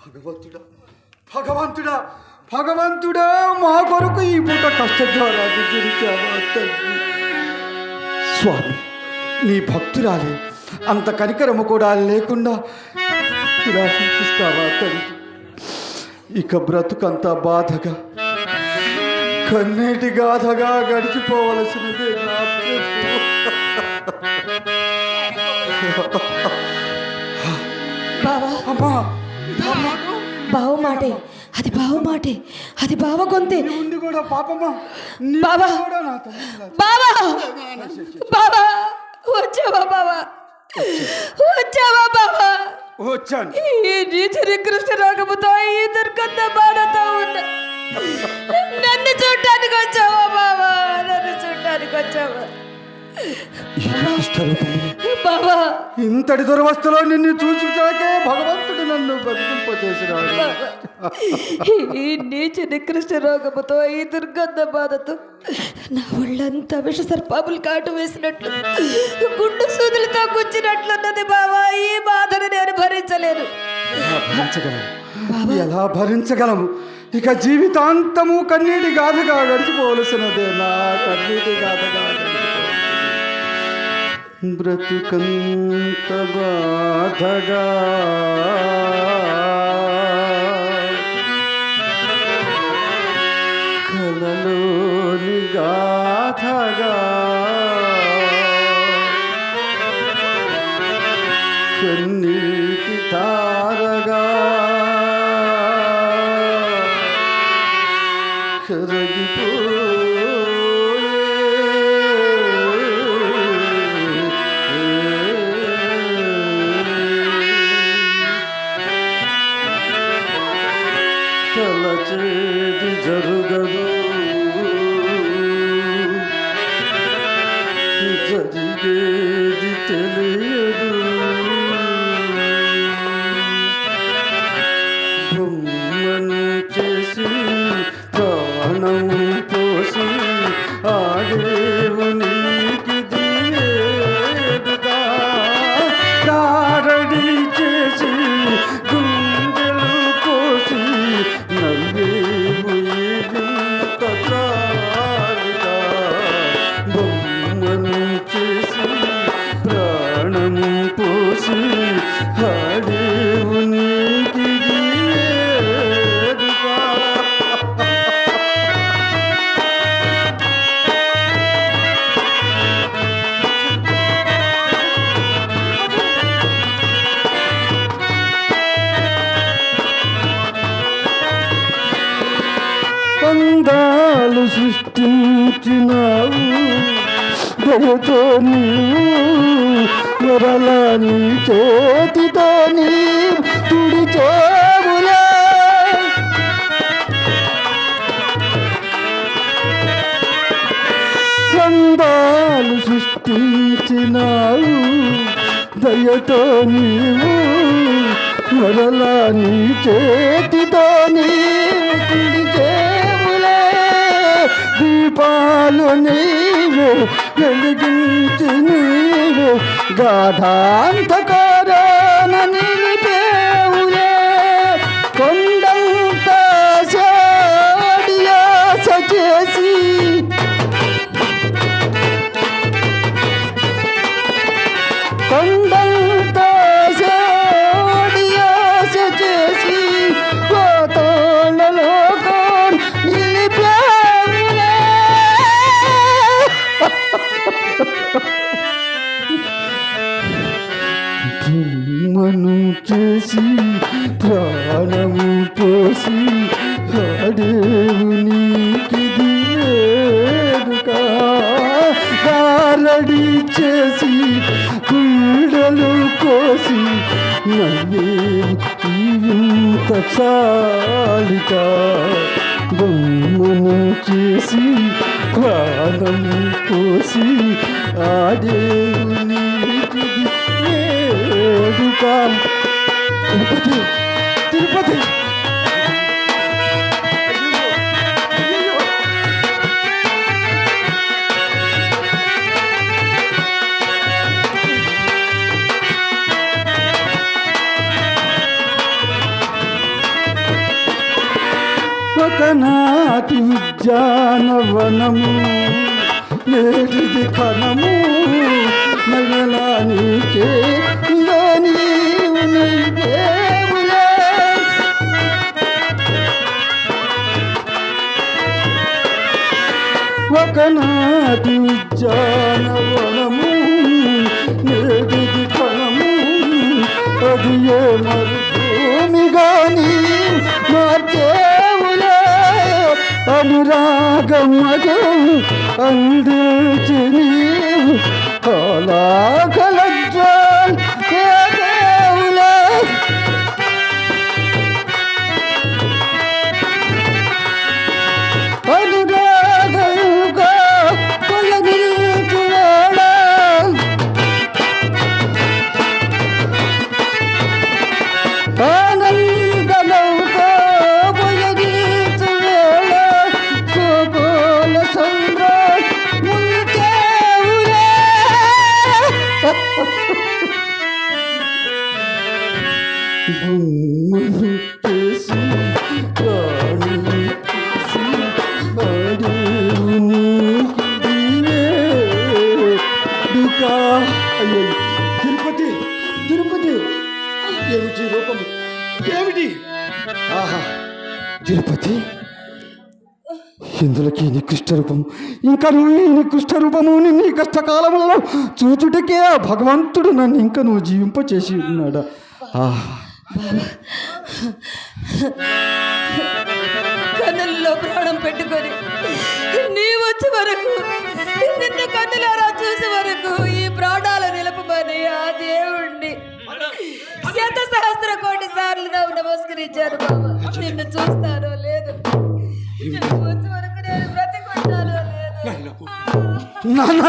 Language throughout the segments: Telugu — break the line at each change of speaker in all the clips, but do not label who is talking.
భగవంతుడా భగవంతుడా భగవంతుడా, మా కొరకు ఈ పూట కష్టద్వారాన్ని గురించావా తండ్రి. స్వామి, నీ భక్తురాలే అంత కనికరము కూడా లేకుండా ఇలా హింసిస్తావా తండ్రి? ఇక బ్రతుకంతా బాధగా కన్నీటి గాథగా గడిచిపోవలసినదే నా
బావా బావ మాటే, అది బావ మాటే, అది బావ గొంతే
ఉండి కూడా పాపమా.
బావా బావా బావా, వచ్చావా బావా, వచ్చావా బావా?
వచ్చాను.
ఈ నీచరి కృష్ణ రాగముతో ఈ దుర్గంధ బాధతో ఉన్న నన్ను చూడటానికి వచ్చావా బావా, నన్ను చూడటానికి వచ్చావా బావా?
ఇంతటి దురవస్థలో నిన్ను చూచుచాకే భగవంతుడు నన్ను బతికింపచేసినాడు.
ఈ నీచ నికృష్ట రోగముతో ఈ దుర్గంధ బాధతో నా ఒళ్ళంతా విష సర్పాములు కాటు వేసినట్లు గుండు సూదులతో గుచ్చినట్లున్నది బావా. ఈ బాధను నేను భరించలేను.
ఎలా భరించగలము? ఇక జీవితాంతము కన్నీటి గాథగా గడిచిపోవలసినదే నా కన్నీటి గాథగా. బ్రతుకంత బాధగా కలలోని గాథగా కన్నీటి తారగా కరగిపో తలచేది జరుగదు, జరిగేది తెలియదు. బొమ్మను చేసి ప్రాణం పోసి ఆడేవు నీకి దియేదుగా, దారడి చేసి గుండెలు కోసి నవ్వేవు ఇంత చాలుగా. బొమ్మను చేసి ప్రాణం పోసి ఆడేవు నీకి దియేదుగా. అందాలు సృష్టించినావు దయతో నీవు, మరలా నీ చేతితో నీ తుడిచేవులే. అందాలు సృష్టించినావు దయతో నీవు, మరలా నీ చేతితో నీ తుడిచేవులే. దీపాలు నీవే వెలిగించి నీవే గాఢాంతకారాన నిలిపేవులే. కొండంత సాడియాస చేసి కొండంత సాడియాస చేసి పాతాళలో నిలిపేవులే. బొమ్మను చేసి ప్రాణము పోసి ఆడేవు నీకిది వేడుకా. గారడి చేసి పీడలు కోసి నవ్వేవు ఇంత చాలిక. బొమ్మను చేసి ప్రాణము పోసి ఆడేవు నీకిది వేడుక. తిరుపతి తిరుపతి ఒకనాటి ఉద్యానవనము నేటిది కనము నగలానికే నీవు నైవేవులే. ఒకనాటి ఉద్యానవనము నేటిది కనము అది ఏ మరుభూమి గాని మార్చేవులే. అనురాగమగు అందించి నీవు కళాకలజ్వాలే. అనురాగముగా కొలగించువాడా ఆనందనౌకా పొయగించువేళ సోకోల సంద్ర ముంచేవులే. బొమ్మను చేసి రాణి చేసి ఆడేవు నీకిదివే దుకా. అయ్యో తిరుపతి తిరుపతి ఏమిటి రూపం ఏమిటి? ఆహా తిరుపతి ఇందులోకి నికృష్ట రూపం ఇంకా నువ్వు ఈ నికృష్ట రూపము నీ కష్టకాలంలో చూచుటకే ఆ భగవంతుడు నన్ను ఇంకా నువ్వు జీవింపచేసి ఉన్నాడా?
కన్నుల్లో ప్రాణం పెట్టుకొని నీ వచ్చే వరకు నిన్ను కన్నులారా చూసే వరకు ఈ ప్రాణాలు నిలపమని ఆ దేవుణ్ణి శత సహస్ర కోటి సార్లు నమస్కరించారు బాబా. నిన్ను చూస్తానో లేదు, నిన్ను వచ్చే వరకు నేను బ్రతికుంటానో లేదు.
నాన్న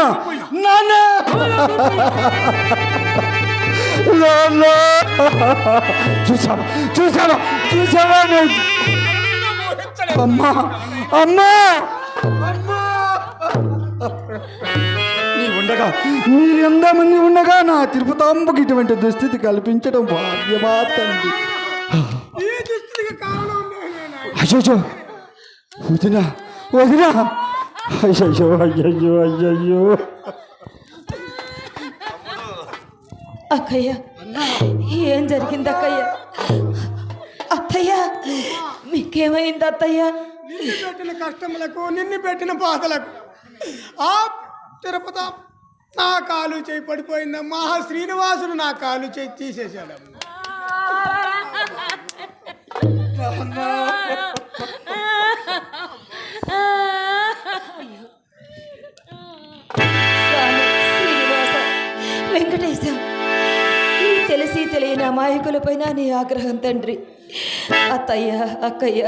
నాన్న చూసావా చూసావా చూసావా అమ్మా అమ్మా నీ ఉండగా నీ ఎంతమంది ఉండగా నా తిరుపతాంబకి ఇటువంటి దుస్థితి కల్పించడం భాగ్యమా తండ్రి. అయ్యో వదినా వదినా అయ్యయ్యో అయ్యయ్యో అయ్యయ్యో.
అక్కయ్య ఏం జరిగింది అక్కయ్య? అత్తయ్య మీకేమైంది అత్తయ్య?
నిన్ను పెట్టిన కష్టములకు నిన్ను పెట్టిన బాధలకు ఆ తిరుపతి నా కాలు చేయి పడిపోయిందమ్మా. శ్రీనివాసుడు నా కాలు చేయి తీసేశాడమ్మా.
శ్రీనివాస వెంకటేశ, తెలిసి తెలియని అమాయకులపైన నీ ఆగ్రహం తండ్రి. అత్తయ్య అక్కయ్య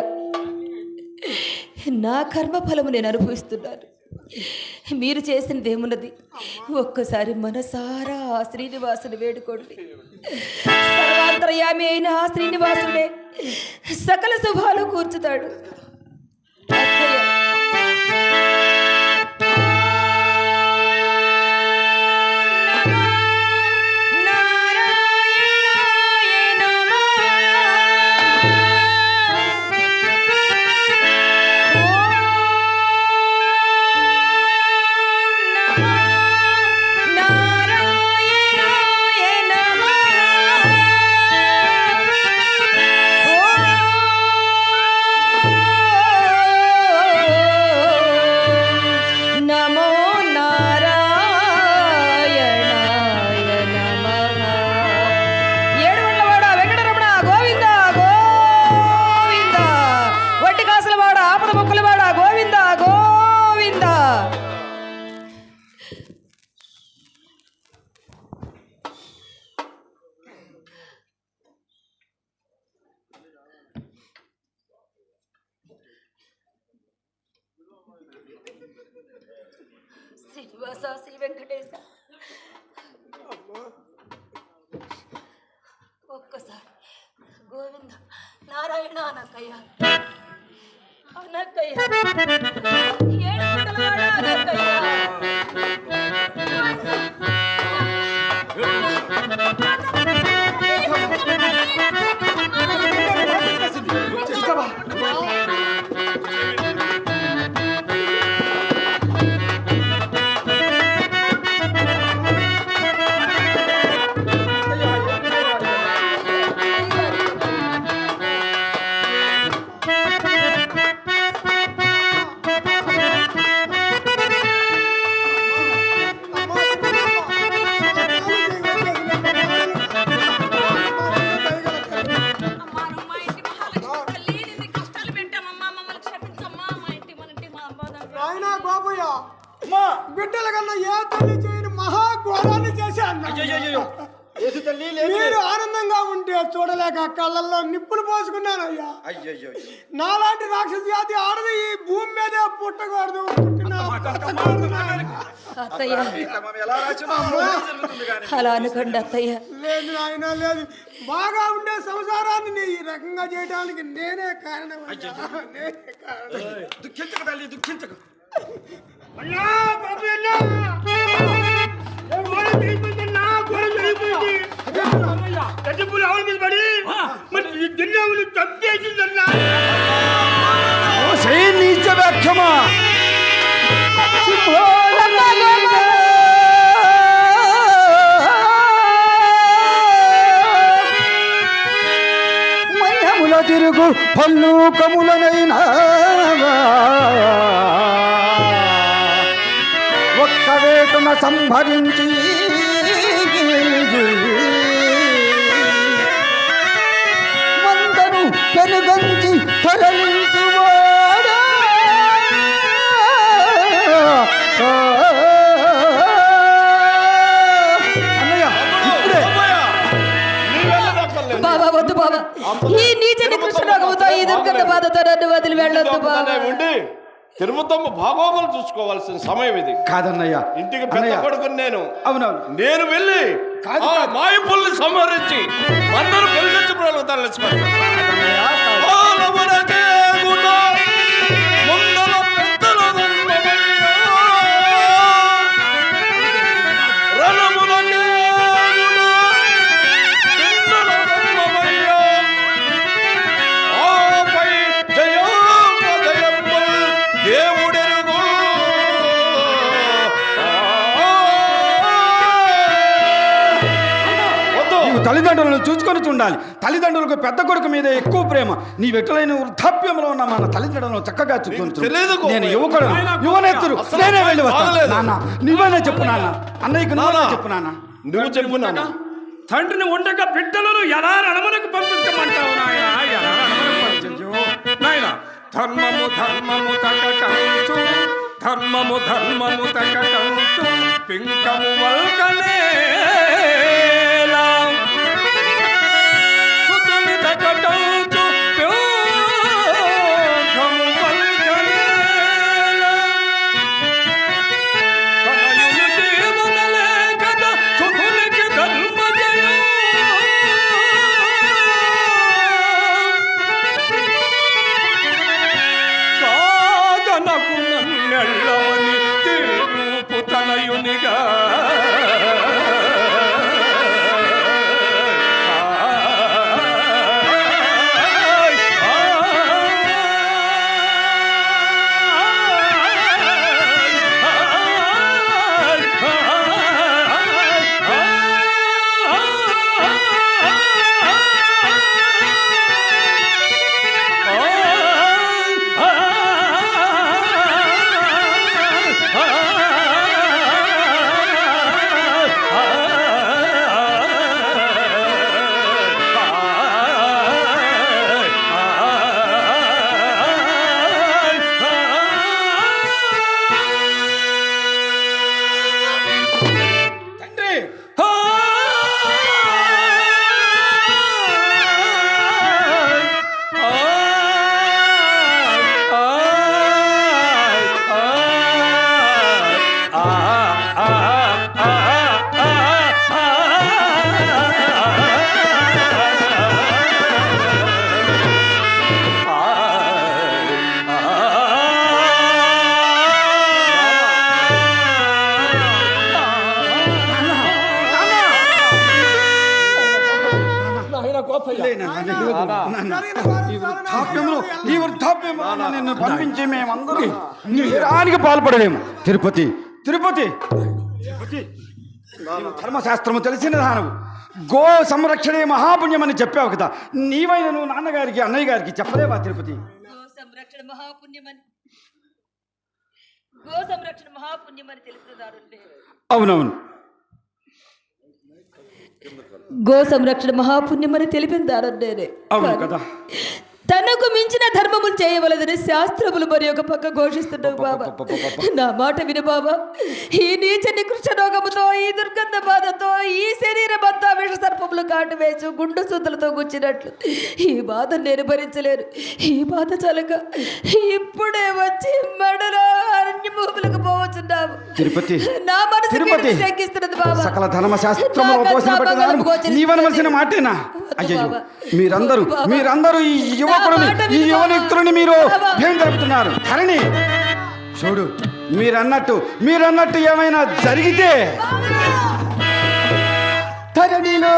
నా కర్మఫలము నేను అనుభవిస్తున్నాను. మీరు చేసినది ఏమున్నది? ఒక్కసారి మనసారా ఆ శ్రీనివాసుని వేడుకోండి. సర్వాంతర్యామి అయిన ఆ శ్రీనివాసుడే సకల శుభాలు కూర్చుతాడు. అక్కయ్య శ్రీనివాస శ్రీ వెంకటేశ ఒక్కసారి గోవింద నారాయణ అనక్కయ్య అనక్కయ్య ఏడుగుంటలవాడ అనక్కయ్య
ఏ తల్లి చేయని మహాఘోరాన్ని చేశాను.
యేసు తల్లి లేదు.
మీరు ఆనందంగా ఉంటే చూడలేక కళ్ళల్లో నిప్పులు పోసుకున్నానయ్యా.
అయ్యయ్యో,
నాలాంటి రాక్షస జాతి ఆడది ఈ భూమి మీదే పుట్టకూడదు.
అత్తయ్య
ఎలా రాసినా జరుగుతుంది కానీ.
అలా అనుకోండి అత్తయ్య.
లేదు నాయన లేదు. బాగా ఉండే సంసారాన్ని నీ ఈ రకంగా చేయడానికి నేనే కారణం. నేనే కారణం.
దుఃఖించక తల్లి, దుఃఖించక.
అన్నా బాబు అన్నా, గోడ అయిపోయిందన్నా, గోడ అయిపోయింది. గడ్డిపూలు ఆవుల మీద పడి మరి ఈ దున్యావులు చంపేసిందన్నా.
నీచ వ్యాఖ్యమా మయముల తిరుగు పల్లు కములనైనా ఒక్క వేటున సంభరించి మందను పెనుగంచి తరలించువాడా అన్నయ్య ఇప్పుడే
బాబా వద్దు బాబా, ఈ నీచని కృష్ణరాగముతో ఈ దుర్గంధ బాధతో నన్ను వదిలి వెళ్ళొద్దు బాబా.
ఉండి తిరుమతమ్మ భాగోగులు చూసుకోవాల్సిన సమయం ఇది.
కాదన్నయ్య,
ఇంటికి పెద్ద కొడుకుని నేను.
అవునవును.
నేను వెళ్ళి
కాదు,
ఆ మాయపుల్ని సంహరించి అందరూ పెళ్లి తరలించుకోవాలి.
తల్లిదండ్రులను చూసుకొని ఉండాలి. తల్లిదండ్రులకు పెద్ద కొడుకు మీద ఎక్కువ ప్రేమ. నీ వెట్టులైన వృద్ధాప్యంలో ఉన్న మన తల్లిదండ్రులను చక్కగా చూసుకొని. నేను యువకుడు, యువనేతుడు, నేనే వెళ్ళి వస్తాను. నాన్న నువ్వేనా చెప్పు నాన్న, అన్నయ్యకు నువ్వేనా చెప్పు నాన్న.
నువ్వు చెప్పు నాన్న.
తండ్రిని ఉండగా బిడ్డలను ఎలా రణములకు పంపించమంటావు నాయన? ఎలా రణములకు పంపించు నాయన? ధర్మము ధర్మము తకటంచు, ధర్మము ధర్మము తకటంచు, పింకము వల్కనే తకటంచు, పింకము వల్కనేలా. తనయుని జీవనలే కదా సుతునికి ధర్మజయం. కాదనకు నన్నెళ్ళవని తీర్పు తనయునిగా.
ఈ వృద్ధాప్యంలో నిన్ను పంపించి మేమందరం నిరానికి పాల్పడలేము. తిరుపతి తిరుపతి ధర్మశాస్త్రము తెలిసిన దానవు. గో సంరక్షణే మహాపుణ్యమని చెప్పావు కదా, నీవైన నువ్వు నాన్నగారికి అన్నయ్య గారికి చెప్పలేవా తిరుపతి?
గో సంరక్షణ మహాపుణ్యమని తెలుసుకున్నాడు.
అవునవును,
గో సంరక్షణ మహాపుణ్యమని తెలిపిన దారుణ్ణేనే.
అవును కదా.
తనకు మించిన ధర్మములు చేయవలదని శాస్త్రములు మరి ఒక పక్క ఘోషిస్తున్నావు బాబా. నా మాట విను బాబా. ఈ నీచ నికృష్ట రోగముతో, ఈ దుర్గంధ బాధతో, ఈ శరీరమంతా విష సర్పములు కాటు వేసి గుండు సూతులతో గుచ్చినట్లు ఈ బాధ నేను భరించలేను. ఈ బాధ చాలక ఇప్పుడే వచ్చి మడలో అరణ్య భూములకు పోవచ్చున్నావు.
తిరుపతి
నా మనసు
తిరుపతి
శంకిస్తున్నది బాబా.
సకల ధర్మశాస్త్రములో పోసిన పట్టణాలు నీవనవలసిన మాటేనా? అయ్యో మీరందరూ ఈ యువకుడిని, ఈ యువనిక్తులని మీరు ఏం జరుపుతున్నారు? ధరణి చూడు, మీరన్నట్టు ఏమైనా జరిగితే ధరణిలో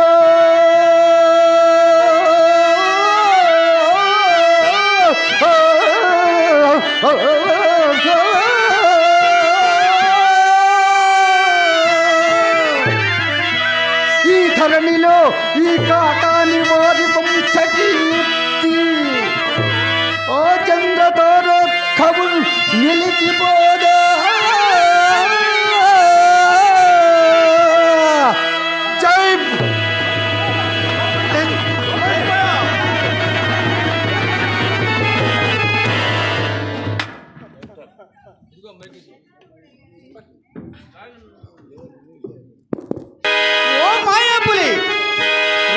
ఈ ధరణిలో ఈ కాకాని వారి వంశకీర్తి ఓ చంద్రతారో కబుల్ నిలిచిపోదా. జై
ఓ మాయాపులి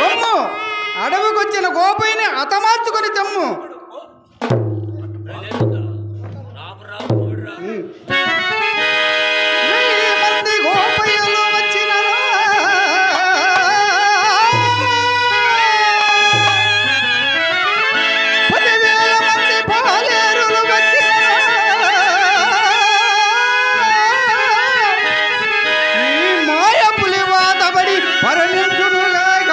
రొమ్ము, అడవికొచ్చిన గోపైని హతమార్చుకొని తెమ్ము. వెయ్యి మంది గోపయ్యలు వచ్చినరా, పదివేల మంది పాలేరులు వచ్చినరా, ఈ మాయాపులి వాతబడి పరణించునుగాక.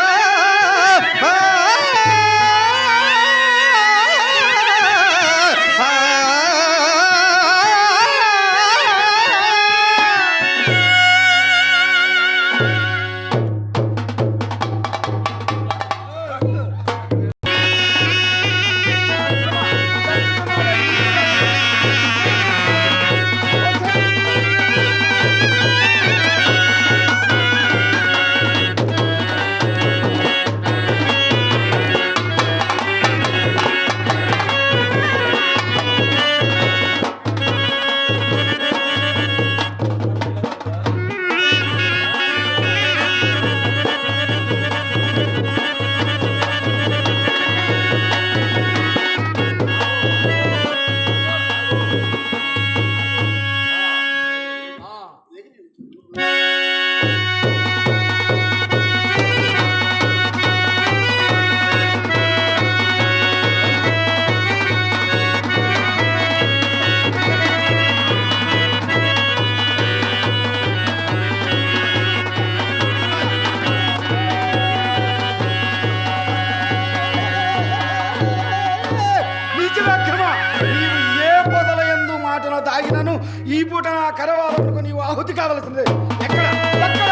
దాగినను ఈ పూట నా కరవాలకు నీవు ఆహుతి కావలసిందే. ఎక్కడ ఎక్కడ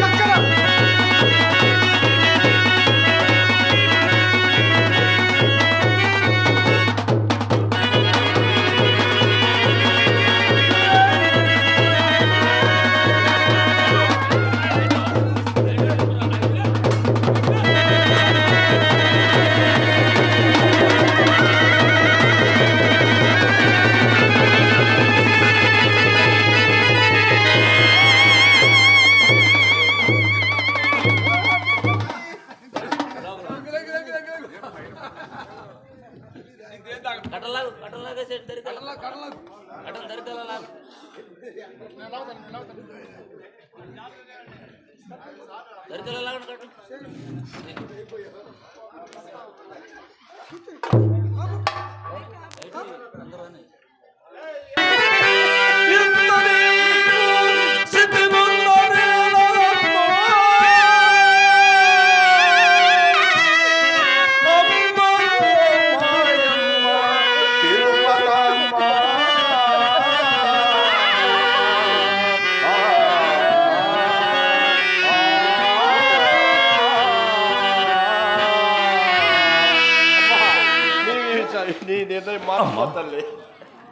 ఎక్కడ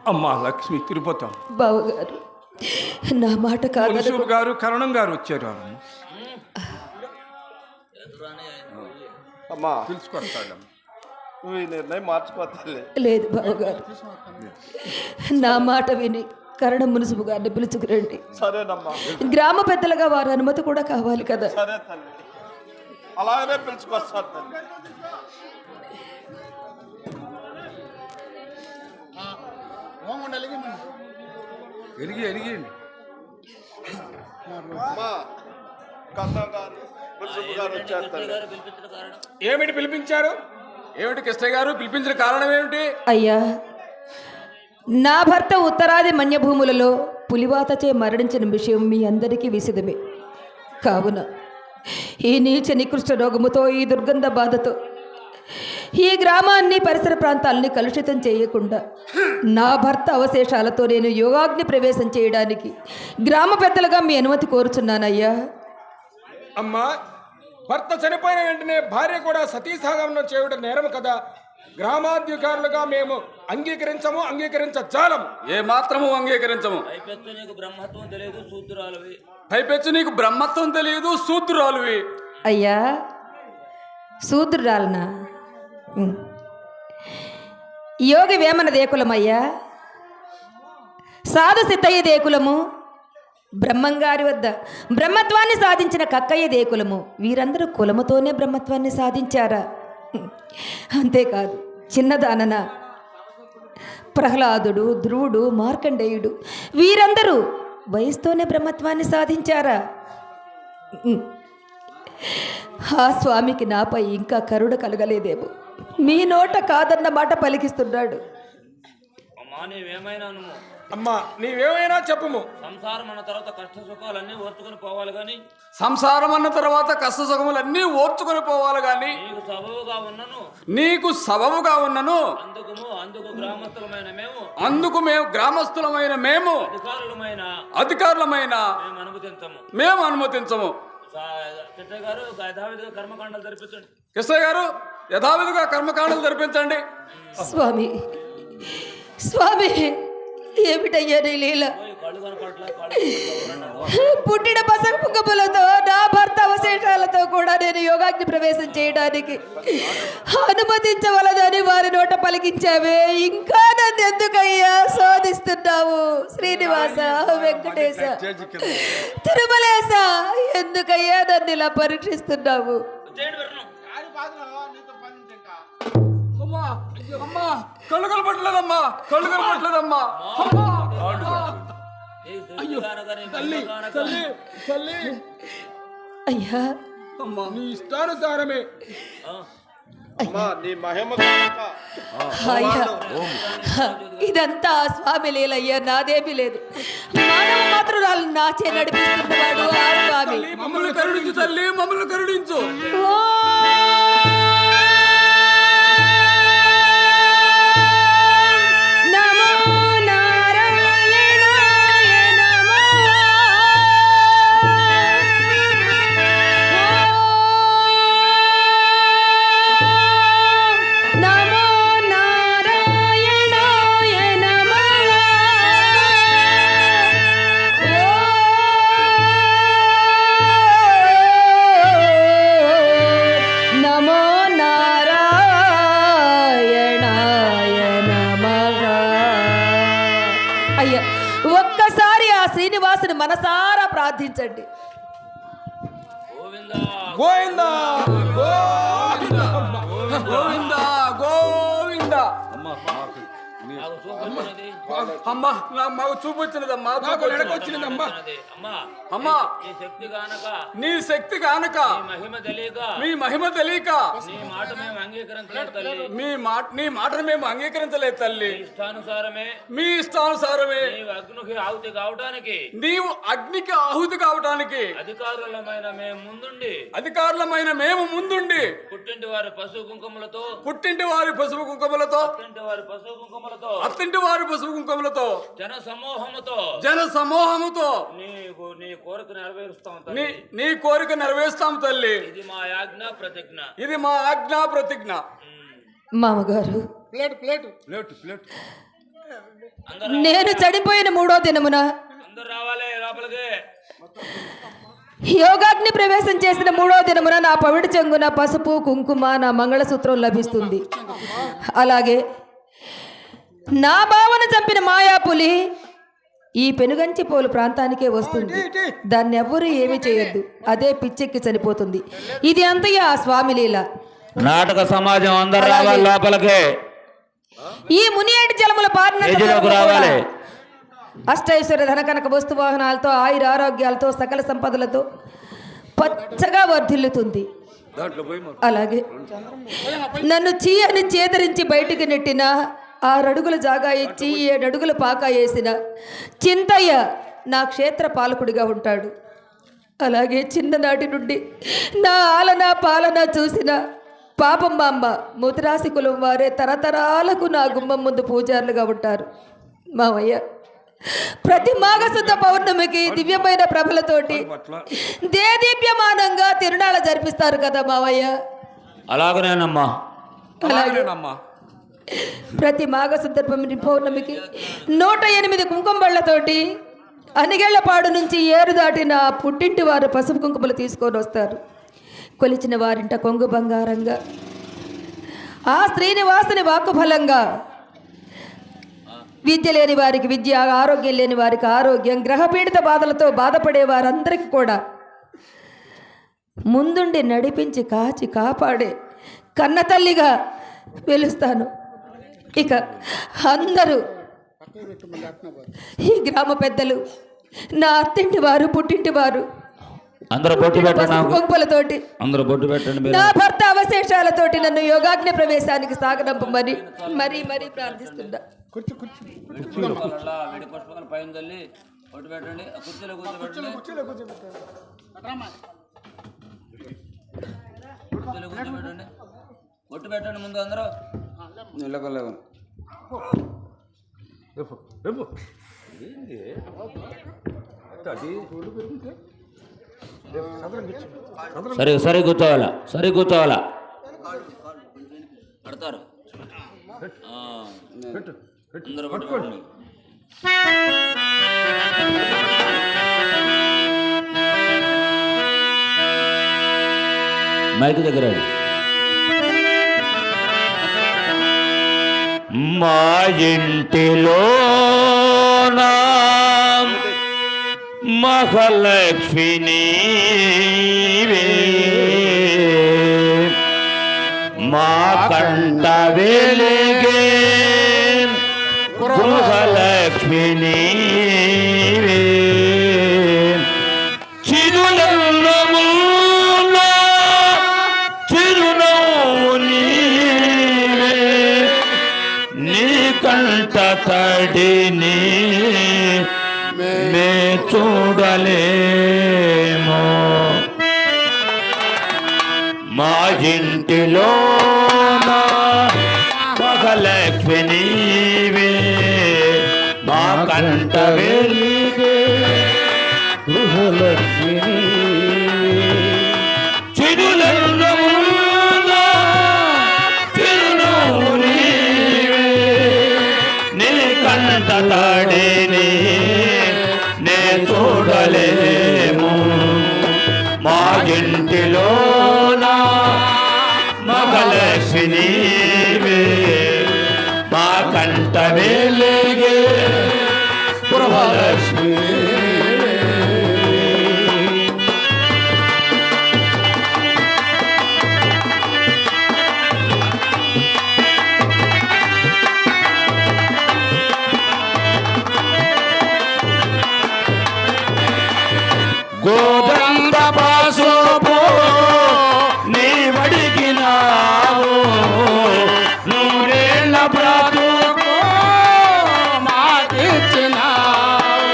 అమ్మా లక్ష్మి తిరుపతి
బావగారు, నా మాట కాదు.
మున్సూబు గారు కరణం గారు వచ్చారు.
అమ్మా
పిలుచుకొస్తాడు.
నువ్వు ఈ నిర్ణయం మార్చుకో తల్లి.
లేదు బావగారు, నా మాట విని కరణ మున్సిపు గారిని పిలుచుకురండి.
సరేనమ్మా,
గ్రామ పెద్దలుగా వారి అనుమతి కూడా కావాలి కదా.
సరే తల్లి, అలాగనే పిలుచుకొస్తాను తల్లి.
ఎరిగండి.
అమ్మా, కన్నం గారు మున్సిపల్ గారు వచ్చారు తల్లి.
ఏమిటి పిలిపించారు? ఏమిటి కృష్ణ గారు పిలిపించిన కారణం ఏమిటి?
అయ్యా, నా భర్త ఉత్తరాది మన్యభూములలో పులివాతచే మరణించిన విషయం మీ అందరికీ విసిదమే. కావున ఈ నీచ నికృష్ట రోగముతో, ఈ దుర్గంధ బాధతో ఈ గ్రామాన్ని, పరిసర ప్రాంతాలని కలుషితం చేయకుండా నా భర్త అవశేషాలతో నేను యోగాగ్ని ప్రవేశం చేయడానికి గ్రామ పెద్దలుగా మీ అనుమతి కోరుచున్నానయ్యా.
అమ్మా, భర్త చనిపోయిన వెంటనే భార్య కూడా సతీసాగమనం చేయడం నేరం కదా. గ్రామాధికారులుగా మేము అంగీకరించజాలము.
ఏ మాత్రము అంగీకరించము.
పైపెచ్చు నీకు బ్రహ్మత్వం తెలియదు శూద్రాలవి.
పైపెచ్చు నీకు బ్రహ్మత్వం తెలియదు శూద్రాలువి.
అయ్యా, శూద్రురాలనా? యోగి వేమన దేకులమయ్యా, సాధు సిద్ధయ్య దేకులము, బ్రహ్మంగారి వద్ద బ్రహ్మత్వాన్ని సాధించిన కక్కయ్య దేకులము. వీరందరూ కులముతోనే బ్రహ్మత్వాన్ని సాధించారా? అంతేకాదు, చిన్నదానన ప్రహ్లాదుడు, ధ్రువుడు, మార్కండేయుడు వీరందరూ వయసుతోనే బ్రహ్మత్వాన్ని సాధించారా? ఆ స్వామికి నాపై ఇంకా కరుణ కలగలేదేమో. మీ నోట కాదన్న మాట పలికిస్తున్నాడు.
అమ్మా నీవేమైనా అనుము.
అమ్మా, నీవేమైనా చెప్పుము.
సంసారం అన్న తర్వాత కష్ట సుఖాలన్నీ ఓర్చుకుని పోవాలి కానీ,
సంసారం అన్న తర్వాత కష్ట సుఖములన్నీ ఓర్చుకొని పోవాలి గాని,
నీకు సబబుగా ఉన్నను,
నీకు సబబుగా ఉన్నను,
అందుకు గ్రామస్తులమైన మేము,
అందుకు గ్రామస్తులమైన మేము, అధికారులమైన మేము అనుమతించము.
కృష్ణ గారు యథావిధిగా కర్మకాండాలు జరిపించండి.
కృష్ణ గారు యథావిధిగా కర్మకాండలు జరిపించండి.
స్వామి, స్వామి, ఏమిటయ్యా నీ లీల?
కళ్ళు కనపట్ల
పుట్టిన పసపుకములతో, నా భర్త అవశేషాలతో కూడా నేను యోగాగ్ని ప్రవేశం చేయడానికి అనుమతించవలదని వారి నోట పలికించావే. ఇంకా నన్ను ఎందుకయ్యా శోధిస్తున్నావు? శ్రీనివాస, వెంకటేశ, తిరుమలేశ, ఎందుకయ్యా నన్ను ఇలా పరీక్షిస్తున్నావు?
అమ్మా, కళ్ళు కనపట్లేదమ్మా, కళ్ళు కనపట్లేదమ్మా.
అయ్యా,
అమ్మా, నీ ఇష్టానుసారమే.
అమ్మా, నీ మహిమ కాక
అయ్యా, ఇదంతా స్వామి లీలయ్యా, నాదేమీ లేదు. మానవ మాత్రురాలు నాచే నడిపిస్తున్నవాడు ఆ స్వామి.
మమ్మల్ని కరుణించు తల్లి, మమ్మల్ని కరుణించు.
ఒక్కసారి ఆ శ్రీనివాసుని మనసారా ప్రార్థించండి.
గోవిందా
గోవిందా,
గోవిందా, గోవిందా. అమ్మా, మాకు చూపు వచ్చినదమ్మా,
వచ్చినదమ్మా.
అమ్మా,
నీ శక్తి కానక,
నీ శక్తి కానక, మీ మహిమ తెలియక
నీ మాట మేము అంగీకరించలేదు తల్లి.
నీ మాటను మేము అంగీకరించలేదు తల్లి. మీ ఇష్టానుసారమే
నీవు అగ్నికి ఆహుతి కావడానికి,
నీవు అగ్నికి ఆహుతి కావడానికి
అధికారులమైన మేము ముందుండి
పుట్టింటి వారి పసుపు కుంకుమలతో అత్తింటి వారి పసుపు కుంకుమలతో
జన సమూహముతో నీ కోరిక
నెరవేరుస్తాం తల్లి.
ఇది మా
ఆజ్ఞా ప్రతిజ్ఞ.
మామగారు,
ప్లేట్
నేను చనిపోయిన 3వ దినమున
అందరు రావాలి లోపలికి.
యోగాగ్ని ప్రవేశం చేసిన 3వ దినమున నా పవిడి చెంగున పసుపు కుంకుమ నా మంగళసూత్రం లభిస్తుంది. అలాగే నా బావను చంపిన మాయాపులి ఈ పెనుగంచి పోలు ప్రాంతానికే వస్తుంది. దాన్ని ఎవ్వరూ ఏమీ చేయొద్దు, అదే పిచ్చెక్కి చనిపోతుంది. ఇది అంతయ్య ఆ స్వామి లీల.
నాటక సమాజం అందరు రావాలి లోపలికి.
ఈ మునియేటి జలముల
రావాలి.
అష్టైశ్వర్య ధన కనక వస్తు వాహనాలతో ఆయుర ఆరోగ్యాలతో సకల సంపదలతో పచ్చగా వర్ధిల్లుతుంది. అలాగే నన్ను చీయని చేదరించి బయటికి నెట్టిన 6 అడుగుల జాగా ఇచ్చి 7 అడుగుల పాక వేసిన చింతయ్య నా క్షేత్ర పాలకుడిగా ఉంటాడు. అలాగే చిన్ననాటి నుండి నా ఆలన పాలన చూసిన పాపమ్మ ముతిరాశి కులం వారే తరతరాలకు నా గుమ్మం ముందు పూజారులుగా ఉంటారు. మావయ్య ప్రతి మాఘశుద్ధ పౌర్ణమికి దివ్యమైన ప్రభలతోటి దేదీప్యమానంగా తిరునాళ జరిపిస్తారు కదా మావయ్య.
అలాగనేనమ్మా.
ప్రతి మాఘశుద్ధ పౌర్ణమికి 108 కుంకుమ బళ్ళతోటి అనిగేళ్లపాడు నుంచి ఏరు దాటిన పుట్టింటి వారు పసుపు కుంకుమలు తీసుకొని వస్తారు. కొలిచిన వారింట కొంగు బంగారంగా ఆ శ్రీనివాసుని వాక్కు ఫలంగా విద్య లేని వారికి విద్య, ఆరోగ్యం లేని వారికి ఆరోగ్యం, గ్రహపీడిత బాధలతో బాధపడే వారందరికీ కూడా ముందుండి నడిపించి కాచి కాపాడే కన్నతల్లిగా వెలుస్తాను. ఇక అందరూ ఈ గ్రామ పెద్దలు, నా అత్తింటి వారు, పుట్టింటి వారు
అందరూ బొట్టు పెట్టండి.
కుంకుమలతోటి
అందరూ బొట్టు పెట్టండి.
నా భర్త అవశేషాలతోటి నన్ను యోగాగ్ని ప్రవేశానికి సాగనంపమని మరీ మరీ ప్రార్థిస్తున్నా.
పైన తల్లి బొట్టు పెట్టండి. కుర్చీలో కూర్చోబెట్టండి. కూర్చోబెట్టండి. బొట్టు పెట్టండి ముందు అందరూ. సరే కూర్చోవాలా, సరే కూర్చోవాలా. పడతారు అందరూ పట్టుకోండి. మైక్ దగ్గర మా ఇంటిలో మహాలక్ష్మిని మా కంట వెలిగే గృహలక్ష్మిని చిరునవ్వు నీ కంట తడిని మే చూడలేమో. మా ఇంటిలో మహాలక్ష్మిని మా కంట వెలిగే గృహలక్ష్మిని చిరునవ్వు నీ కంట తడిని నే చూడలేము. మా ఇంటిలో మహాలక్ష్మిని మా కంట వెలిగే గృహలక్ష్మి. గోదండ బాసోపో నీ వడిగినావు నూరేళ్ళ బ్రతుకు మాకిచ్చినావు.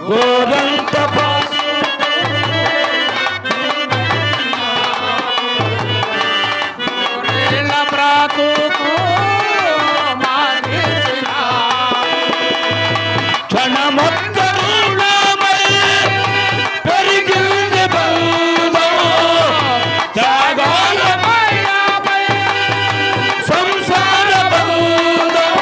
గోదండ నూరేళ్ళ బ్రతుకు క్షణమొక్కరుణమై పెరిగింది బంధం త్యాగాలపై సంసార బంధం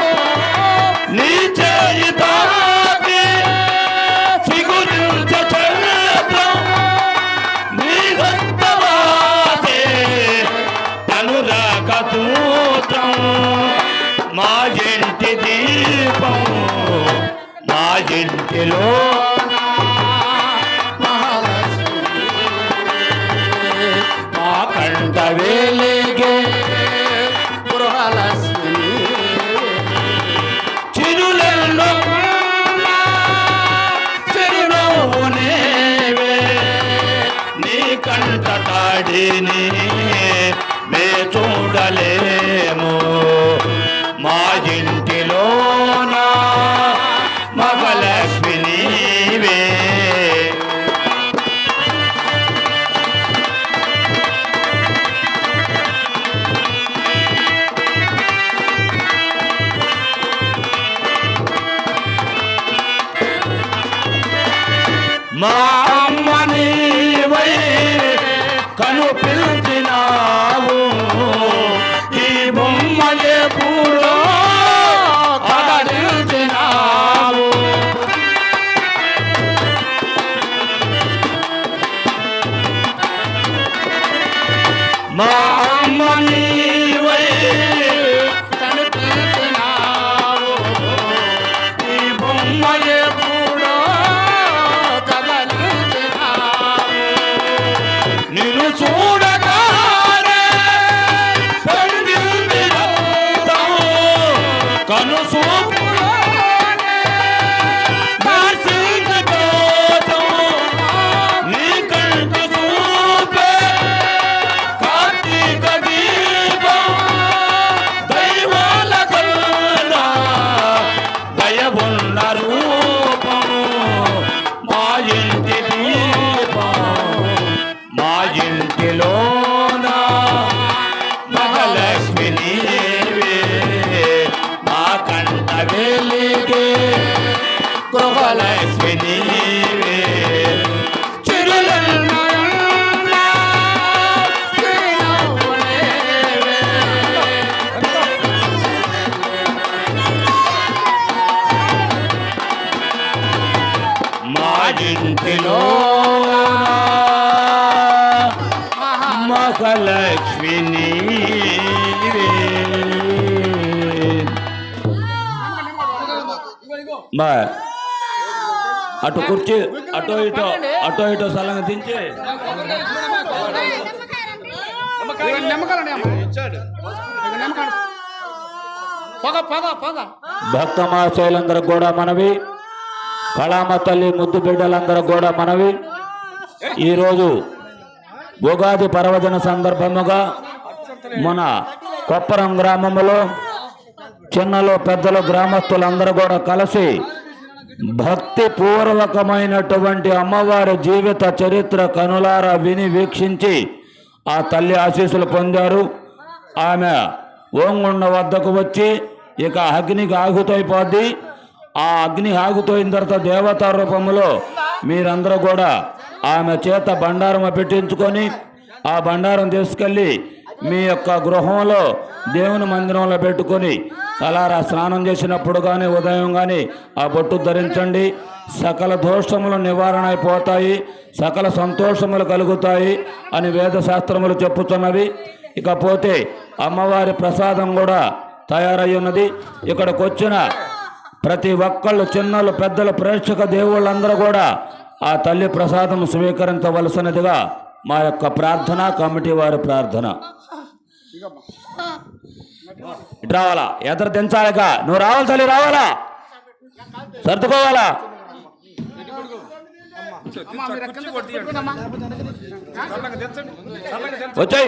ఇంటిలో మా కంట వెలిగే గృహలక్ష్మి చిరులెల్లో చిరునవ్వు నేవే నీ కంట తాడిని మే చూడలేము మా ఇంటిలోన మగలక్ష్మి నీవే మా అమ్మ నీవై కను పిలిచినావు ఈ బొమ్మలే పూడో ఆడించినావు మా అమ్మ నీవై కను పిలిచినావు ఈ బొమ్మలే పూడో నిన్ను చూడగానే పండింది రక్తం, కను చూపులోనే మార్చింది దోషం. నీ కంట చూపే కార్తీక దీపం, దైవాల కన్నా దయవున్న రూపం, మా ఇంటి దీపం మా ఇంటిలోన మహాలక్ష్మి నీవే మా కంట వెలిగే గృహలక్ష్మి నీవే చిరునవ్వు నేవే. మా ఇంటిలోన మహాలక్ష్మి నీవే. బా అటు కుర్చీ అటో ఇటో సలంగా దించి భక్త మహాశయులందరూ కూడా మనవి, కళామ తల్లి ముద్దు బిడ్డలందరూ కూడా మనవి, ఈరోజు ఉగాది పర్వదిన సందర్భముగా మన కొప్పరం గ్రామంలో చిన్నలు పెద్దలు గ్రామస్తులందరూ కూడా కలిసి భక్తి పూర్వకమైనటువంటి అమ్మవారి జీవిత చరిత్ర కనులారా విని వీక్షించి ఆ తల్లి ఆశీస్సులు పొందారు. ఆమె ఓంగుండ వద్దకు వచ్చి ఇక అగ్నికి ఆహుతైపోద్ది. ఆ అగ్ని ఆగుతోయిన తర్వాత దేవతా రూపంలో మీరందరూ కూడా ఆమె చేత బండారం పెట్టించుకొని ఆ బండారం తీసుకెళ్ళి మీ యొక్క గృహంలో దేవుని మందిరంలో పెట్టుకొని తలారా స్నానం చేసినప్పుడు కానీ ఉదయం కానీ ఆ బొట్టు ధరించండి. సకల దోషములు నివారణ అయిపోతాయి, సకల సంతోషములు కలుగుతాయి అని వేదశాస్త్రములు చెప్పుతున్నవి. ఇకపోతే అమ్మవారి ప్రసాదం కూడా తయారై ఉన్నది. ఇక్కడికి వచ్చిన ప్రతి ఒక్కళ్ళు చిన్నలు పెద్దలు ప్రేక్షక దేవుళ్ళందరూ కూడా ఆ తల్లి ప్రసాదం స్వీకరించవలసినదిగా మా యొక్క ప్రార్థన, కమిటీ వారి ప్రార్థన. ఇటు రావాలా, ఎదురు దించాలిగా, నువ్వు రావాలి తల్లి, రావాలా, సర్దుకోవాలా. వచ్చాయి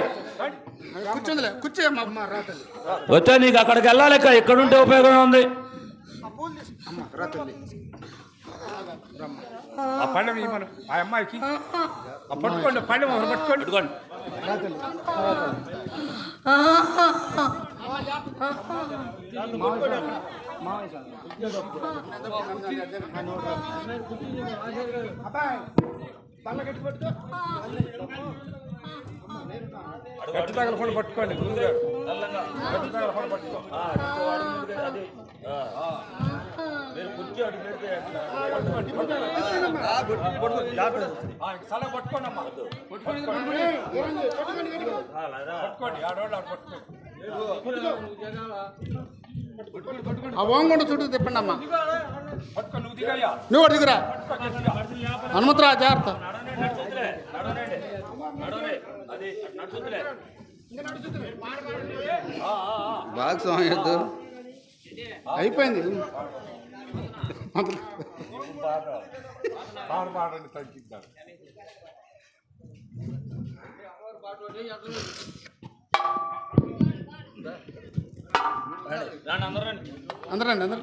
వచ్చాయి, నీకు అక్కడికి వెళ్ళాలి, ఇక్కడ ఉంటే ఉపయోగం ఉంది.
ఆ పండు ఇవ్వను ఆ అమ్మాయికి పట్టుకోండి, పండు పట్టుకోండి. గట్టి తగలకుండా పట్టుకోండి గురుగారు, గట్టి తగలకుండా పట్టుకో. సలా పట్టుకోండి అమ్మా, పట్టుకోండి ఆడవాళ్ళు పట్టుకోండి.
ఆ ఓంగుండు చుట్టూ తిప్పండి అమ్మా.
పట్టుకో, నువ్వు దిగయ్యా.
నువ్వు ఒకటి దిగురా. హనుమంతరా జాగ్రత్త. బాగా సమయద్దు అయిపోయింది. అందరండి అందరు.